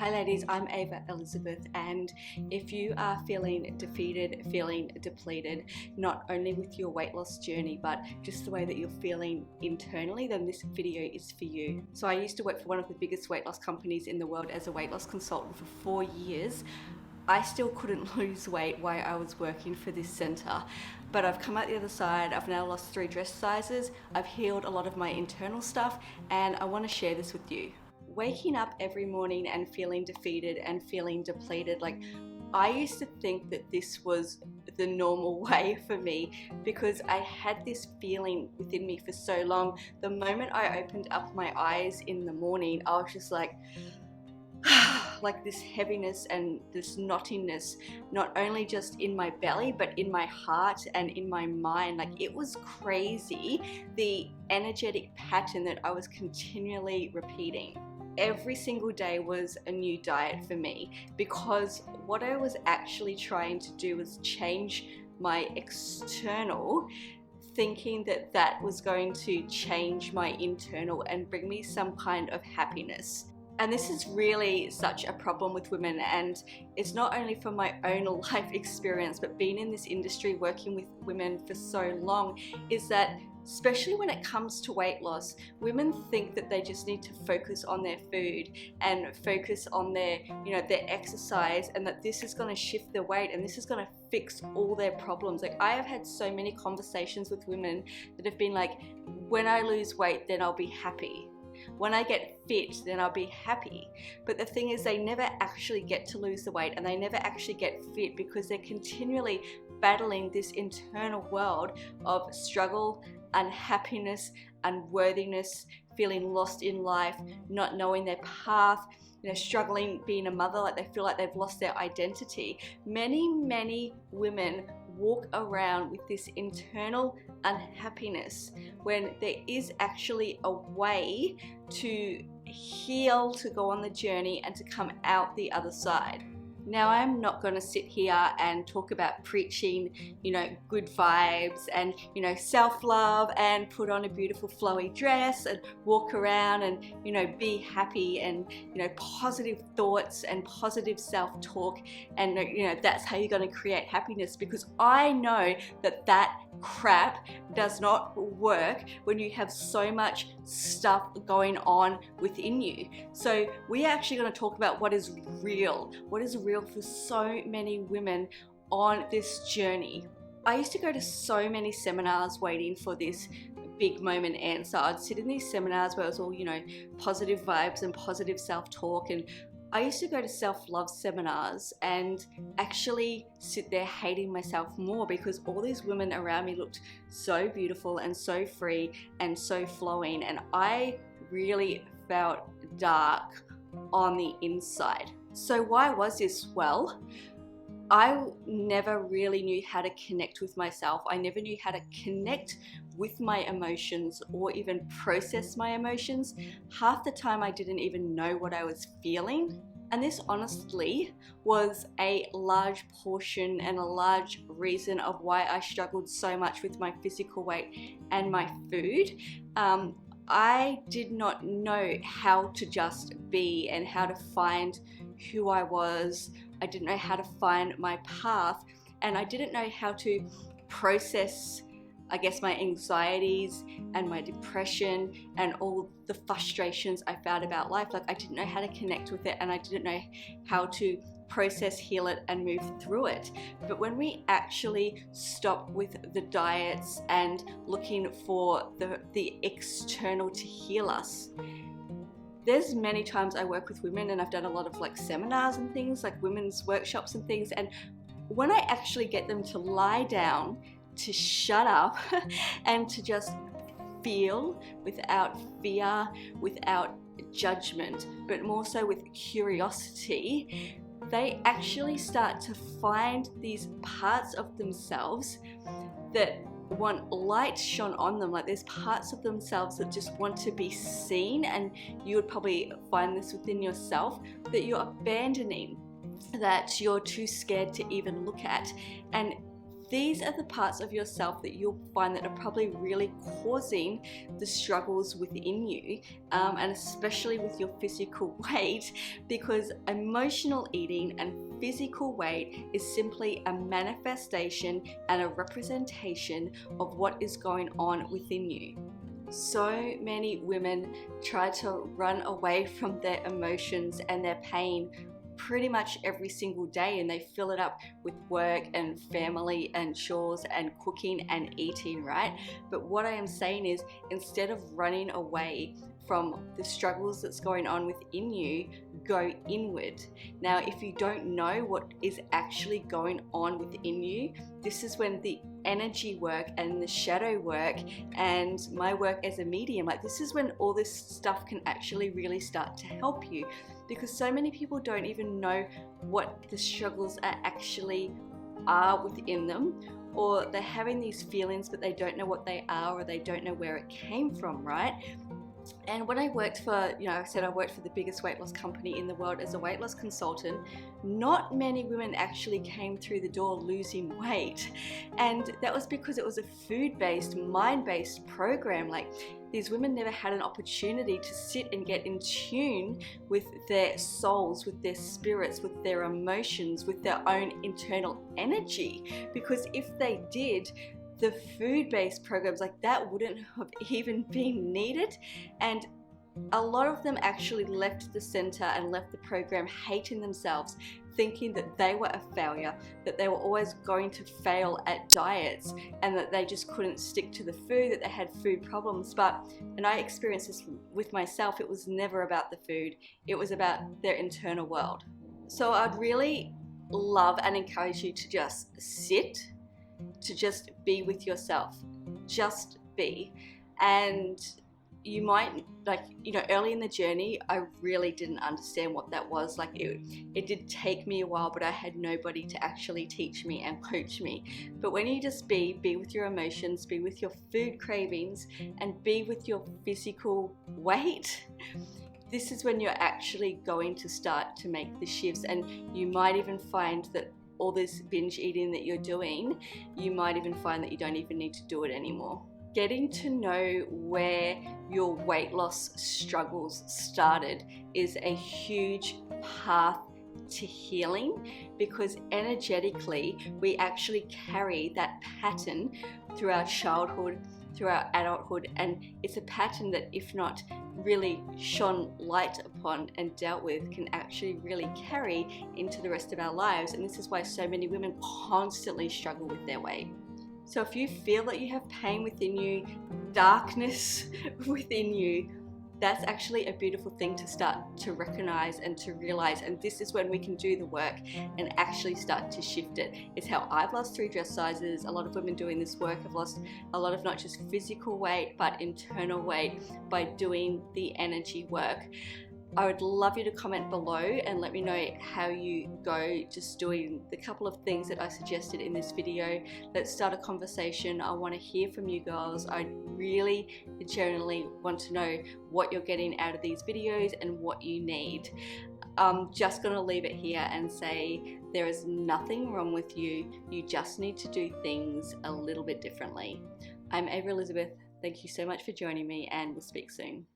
Hi ladies, I'm Ava Elizabeth, and if you are feeling defeated, feeling depleted, not only with your weight loss journey, but just the way that you're feeling internally, then this video is for you. So I used to work for one of the biggest weight loss companies in the world as a weight loss consultant for 4 years. I still couldn't lose weight while I was working for this center, but I've come out the other side. I've now lost 3 dress sizes. I've healed a lot of my internal stuff, and I want to share this with you. Waking up every morning and feeling defeated and feeling depleted, like I used to think that this was the normal way for me because I had this feeling within me for so long. The moment I opened up my eyes in the morning, I was just like this heaviness and this knottiness, not only just in my belly but in my heart and in my mind. Like, it was crazy, the energetic pattern that I was continually repeating. Every single day was a new diet for me, because what I was actually trying to do was change my external, thinking that that was going to change my internal and bring me some kind of happiness. And this is really such a problem with women, and it's not only from my own life experience, but being in this industry working with women for so long, is that especially when it comes to weight loss, women think that they just need to focus on their food and focus on their exercise, and that this is going to shift their weight and this is going to fix all their problems. Like, I have had so many conversations with women that have been like, when I lose weight, then I'll be happy. When I get fit, then I'll be happy. But the thing is, they never actually get to lose the weight and they never actually get fit because they're continually battling this internal world of struggle, unhappiness, unworthiness, feeling lost in life, not knowing their path, struggling being a mother, like they feel like they've lost their identity. Many women walk around with this internal unhappiness when there is actually a way to heal, to go on the journey and to come out the other side. Now, I'm not going to sit here and talk about preaching, good vibes and, self-love and put on a beautiful flowy dress and walk around and, be happy and, positive thoughts and positive self-talk. And, that's how you're going to create happiness, because I know that that crap does not work when you have so much stuff going on within you. So we're actually going to talk about what is real for so many women on this journey. I used to go to so many seminars waiting for this big moment answer. I'd sit in these seminars where it was all, positive vibes and positive self-talk, and I used to go to self-love seminars and actually sit there hating myself more because all these women around me looked so beautiful and so free and so flowing, and I really felt dark on the inside. So why was this? Well, I never really knew how to connect with myself. I never knew how to connect with my emotions or even process my emotions. Half the time I didn't even know what I was feeling. And this honestly was a large portion and a large reason of why I struggled so much with my physical weight and my food. I did not know how to just be and how to find who I was. I didn't know how to find my path, and I didn't know how to process, I guess, my anxieties and my depression and all the frustrations I felt about life. Like, I didn't know how to connect with it, and I didn't know how to process, heal it, and move through it. But when we actually stop with the diets and looking for the external to heal us, there's many times I work with women, and I've done a lot of seminars and things, like women's workshops and things, and when I actually get them to lie down, to shut up and to just feel without fear, without judgment, but more so with curiosity, they actually start to find these parts of themselves that want light shone on them. Like, there's parts of themselves that just want to be seen, and you would probably find this within yourself, that you're abandoning, that you're too scared to even look at. And these are the parts of yourself that you'll find that are probably really causing the struggles within you, and especially with your physical weight, because emotional eating and physical weight is simply a manifestation and a representation of what is going on within you. So many women try to run away from their emotions and their pain pretty much every single day, and they fill it up with work and family and chores and cooking and eating, right? But what I am saying is, instead of running away from the struggles that's going on within you, go inward. Now, if you don't know what is actually going on within you, this is when the energy work and the shadow work and my work as a medium, like, this is when all this stuff can actually really start to help you, because so many people don't even know what the struggles are within them, or they're having these feelings but they don't know what they are, or they don't know where it came from, right? And when I worked for, I said I worked for the biggest weight loss company in the world as a weight loss consultant, not many women actually came through the door losing weight. And that was because it was a food-based, mind-based program. Like, these women never had an opportunity to sit and get in tune with their souls, with their spirits, with their emotions, with their own internal energy. Because if they did, the food-based programs like that wouldn't have even been needed. And a lot of them actually left the center and left the program hating themselves, thinking that they were a failure, that they were always going to fail at diets, and that they just couldn't stick to the food, that they had food problems. And I experienced this with myself, it was never about the food, it was about their internal world. So I'd really love and encourage you to just sit, to just be with yourself, just be. And you might, early in the journey, I really didn't understand what that was. Like, it did take me a while, but I had nobody to actually teach me and coach me. But when you just be with your emotions, be with your food cravings, and be with your physical weight, this is when you're actually going to start to make the shifts. And you might even find that all this binge eating that you're doing, you might even find that you don't even need to do it anymore. Getting to know where your weight loss struggles started is a huge path to healing, because energetically we actually carry that pattern through our childhood, through our adulthood, and it's a pattern that, if not really shone light upon and dealt with, can actually really carry into the rest of our lives. And this is why so many women constantly struggle with their weight. So if you feel that you have pain within you, darkness within you, that's actually a beautiful thing to start to recognize and to realize. And this is when we can do the work and actually start to shift it. It's how I've lost 3 dress sizes. A lot of women doing this work have lost a lot of not just physical weight, but internal weight by doing the energy work. I would love you to comment below and let me know how you go just doing the couple of things that I suggested in this video. Let's start a conversation. I want to hear from you girls. I really genuinely want to know what you're getting out of these videos and what you need. I'm just going to leave it here and say there is nothing wrong with you. You just need to do things a little bit differently. I'm Ava Elizabeth. Thank you so much for joining me, and we'll speak soon.